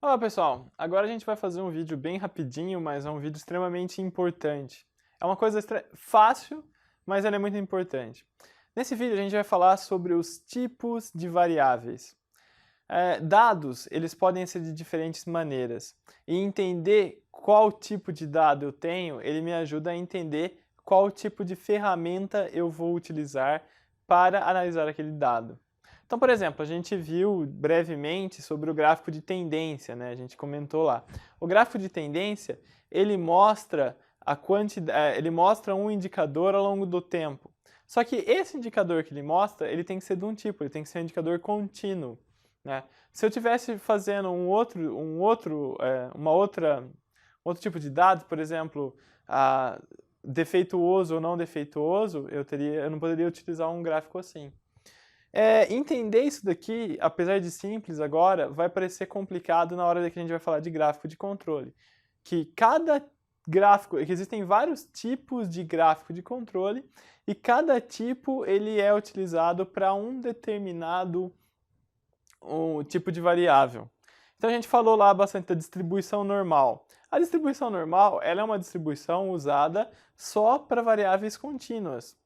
Olá pessoal, agora a gente vai fazer um vídeo bem rapidinho, mas é um vídeo extremamente importante. É uma coisa fácil, mas ela é muito importante. Nesse vídeo a gente vai falar sobre os tipos de variáveis. Dados, eles podem ser de diferentes maneiras. E entender qual tipo de dado eu tenho, ele me ajuda a entender qual tipo de ferramenta eu vou utilizar para analisar aquele dado. Então, por exemplo, a gente viu brevemente sobre o gráfico de tendência, né? A gente comentou lá. O gráfico de tendência, ele mostra ele mostra um indicador ao longo do tempo. Só que esse indicador que ele mostra, ele tem que ser de um tipo, ele tem que ser um indicador contínuo, né? Se eu tivesse fazendo outro tipo de dado, por exemplo, defeituoso ou não defeituoso, eu não poderia utilizar um gráfico assim. Entender isso daqui, apesar de simples agora, vai parecer complicado na hora que a gente vai falar de gráfico de controle. Que que existem vários tipos de gráfico de controle e cada tipo ele é utilizado para um determinado tipo de variável. Então a gente falou lá bastante da distribuição normal. A distribuição normal ela é uma distribuição usada só para variáveis contínuas,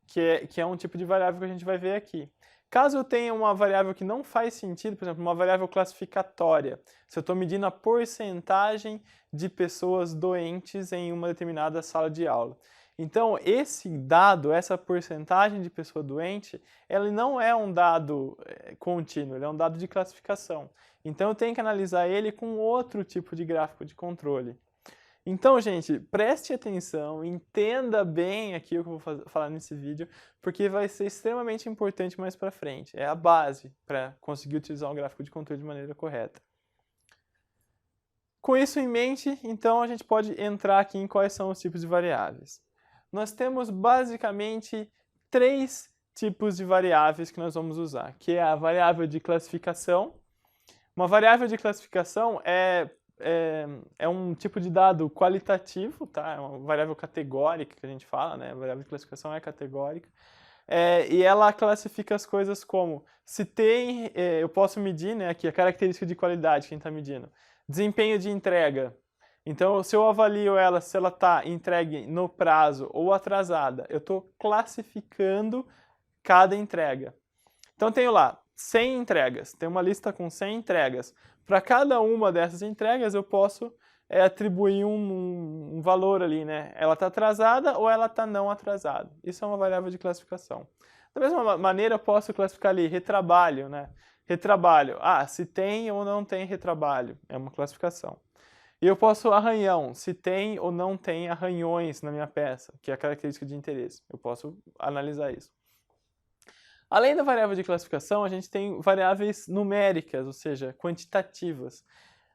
que é um tipo de variável que a gente vai ver aqui. Caso eu tenha uma variável que não faz sentido, por exemplo, uma variável classificatória, se eu estou medindo a porcentagem de pessoas doentes em uma determinada sala de aula. Então, esse dado, essa porcentagem de pessoa doente, ele não é um dado contínuo, ele é um dado de classificação. Então, eu tenho que analisar ele com outro tipo de gráfico de controle. Então, gente, preste atenção, entenda bem aqui o que eu vou falar nesse vídeo, porque vai ser extremamente importante mais para frente. É a base para conseguir utilizar um gráfico de controle de maneira correta. Com isso em mente, então a gente pode entrar aqui em quais são os tipos de variáveis. Nós temos basicamente três tipos de variáveis que nós vamos usar, que é a variável de classificação. Uma variável de classificação é um tipo de dado qualitativo, tá? É uma variável categórica que a gente fala, né? A variável de classificação é categórica. E ela classifica as coisas como se tem, eu posso medir, né, aqui a característica de qualidade que a gente está medindo. Desempenho de entrega. Então, se eu avalio ela, se ela está entregue no prazo ou atrasada, eu estou classificando cada entrega. Então, tenho lá 100 entregas, tem uma lista com 100 entregas. Para cada uma dessas entregas, eu posso atribuir um valor ali, né? Ela está atrasada ou ela está não atrasada. Isso é uma variável de classificação. Da mesma maneira, eu posso classificar ali retrabalho, né? Retrabalho, se tem ou não tem retrabalho, é uma classificação. E eu posso arranhão, se tem ou não tem arranhões na minha peça, que é a característica de interesse. Eu posso analisar isso. Além da variável de classificação, a gente tem variáveis numéricas, ou seja, quantitativas.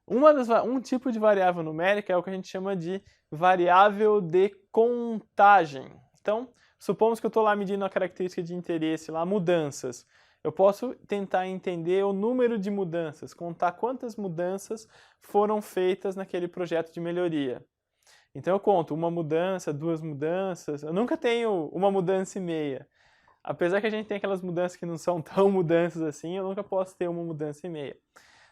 Um tipo de variável numérica é o que a gente chama de variável de contagem. Então, supomos que eu estou lá medindo a característica de interesse, lá, mudanças. Eu posso tentar entender o número de mudanças, contar quantas mudanças foram feitas naquele projeto de melhoria. Então eu conto uma mudança, duas mudanças, eu nunca tenho uma mudança e meia. Apesar que a gente tem aquelas mudanças que não são tão mudanças assim, eu nunca posso ter uma mudança e meia.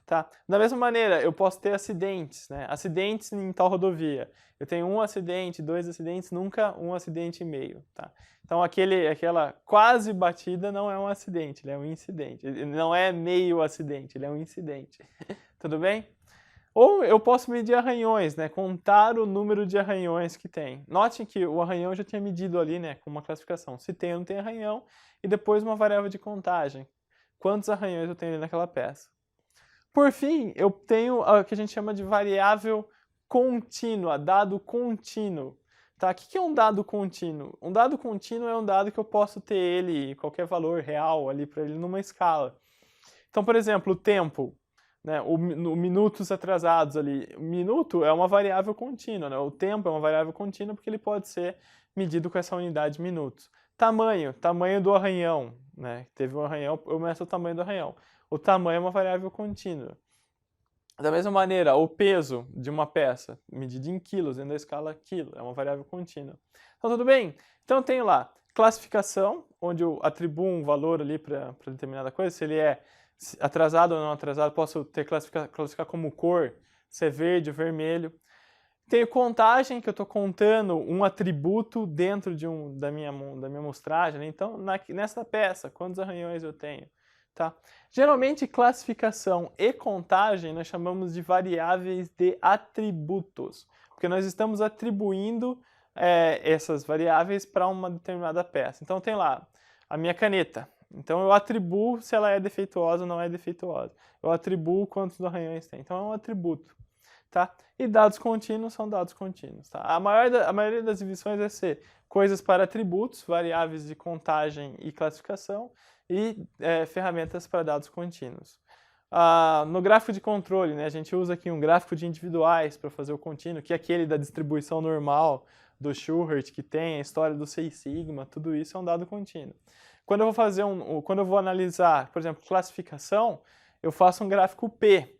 Tá? Da mesma maneira, eu posso ter acidentes, né? Acidentes em tal rodovia. Eu tenho um acidente, dois acidentes, nunca um acidente e meio, tá? Então aquela quase batida não é um acidente, ele é um incidente. Ele não é meio acidente, ele é um incidente. Tudo bem? Ou eu posso medir arranhões, né? Contar o número de arranhões que tem. Note que o arranhão eu já tinha medido ali, né? Com uma classificação. Se tem ou não tem arranhão. E depois uma variável de contagem. Quantos arranhões eu tenho ali naquela peça. Por fim, eu tenho o que a gente chama de variável contínua, dado contínuo. Tá? O que é um dado contínuo? Um dado contínuo é um dado que eu posso ter ele, qualquer valor real ali para ele numa escala. Então, por exemplo, o tempo, né, minutos atrasados ali. Minuto é uma variável contínua, né? O tempo é uma variável contínua porque ele pode ser medido com essa unidade de minutos. Tamanho do arranhão, né? Teve um arranhão, eu meço o tamanho do arranhão. O tamanho é uma variável contínua. Da mesma maneira, o peso de uma peça, medido em quilos, dentro da escala quilo, é uma variável contínua. Então, tudo bem? Então, eu tenho lá classificação, onde eu atribuo um valor ali para determinada coisa, se ele é atrasado ou não atrasado, posso classificar como cor, se é verde ou vermelho. Tenho contagem, que eu estou contando um atributo dentro da minha amostragem, né? Então, nessa peça, quantos arranhões eu tenho? Tá? Geralmente, classificação e contagem nós chamamos de variáveis de atributos, porque nós estamos atribuindo essas variáveis para uma determinada peça. Então, tem lá a minha caneta. Então, eu atribuo se ela é defeituosa ou não é defeituosa. Eu atribuo quantos arranhões tem. Então, é um atributo. Tá? E dados contínuos são dados contínuos. Tá? A maioria das divisões vai ser coisas para atributos, variáveis de contagem e classificação, e ferramentas para dados contínuos. No gráfico de controle, né, a gente usa aqui um gráfico de individuais para fazer o contínuo, que é aquele da distribuição normal do Schubert, que tem a história do Seis Sigma, tudo isso é um dado contínuo. Quando eu vou fazer quando eu vou analisar, por exemplo, classificação, eu faço um gráfico P,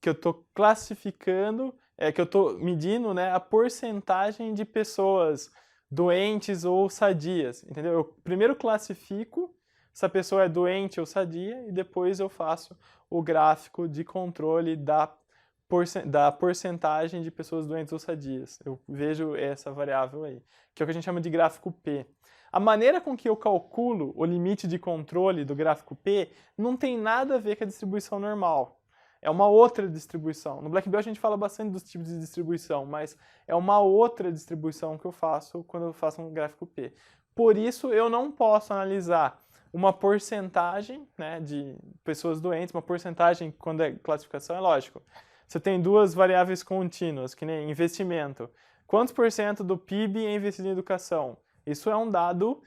que eu estou classificando, que eu estou medindo, né, a porcentagem de pessoas doentes ou sadias, entendeu? Eu primeiro classifico se a pessoa é doente ou sadia e depois eu faço o gráfico de controle da porcentagem de pessoas doentes ou sadias. Eu vejo essa variável aí, que é o que a gente chama de gráfico P. A maneira com que eu calculo o limite de controle do gráfico P não tem nada a ver com a distribuição normal. É uma outra distribuição. No Black Belt a gente fala bastante dos tipos de distribuição, mas é uma outra distribuição que eu faço quando eu faço um gráfico P. Por isso eu não posso analisar uma porcentagem, né, de pessoas doentes, uma porcentagem quando é classificação, é lógico. Você tem duas variáveis contínuas, que nem investimento. Quantos por cento do PIB é investido em educação? Isso é um dado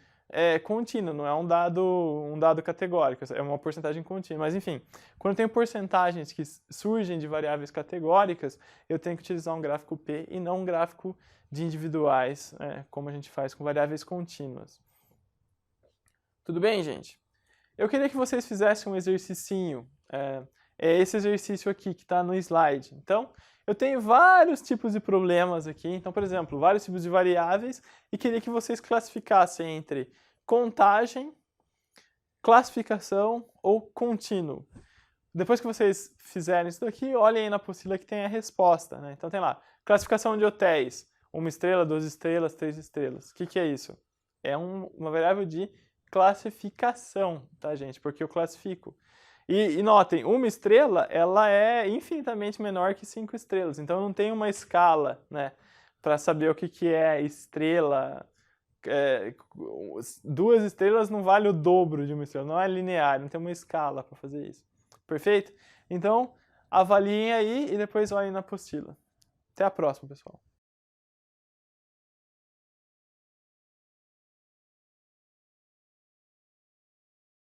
contínuo, não é um dado categórico, é uma porcentagem contínua. Mas enfim, quando eu tenho porcentagens que surgem de variáveis categóricas, eu tenho que utilizar um gráfico P e não um gráfico de individuais, como a gente faz com variáveis contínuas. Tudo bem, gente? Eu queria que vocês fizessem um exercicinho. É esse exercício aqui que está no slide. Então, eu tenho vários tipos de problemas aqui. Então, por exemplo, vários tipos de variáveis e queria que vocês classificassem entre contagem, classificação ou contínuo. Depois que vocês fizerem isso daqui, olhem aí na apostila que tem a resposta, né? Então tem lá, classificação de hotéis, 1 estrela, 2 estrelas, 3 estrelas. O que é isso? É uma variável de classificação, tá, gente? Porque eu classifico. E notem, 1 estrela, ela é infinitamente menor que 5 estrelas. Então não tem uma escala, né, para saber o que é estrela. 2 estrelas não vale o dobro de 1 estrela, não é linear, não tem uma escala para fazer isso. Perfeito? Então, avaliem aí e depois olhem na apostila. Até a próxima, pessoal.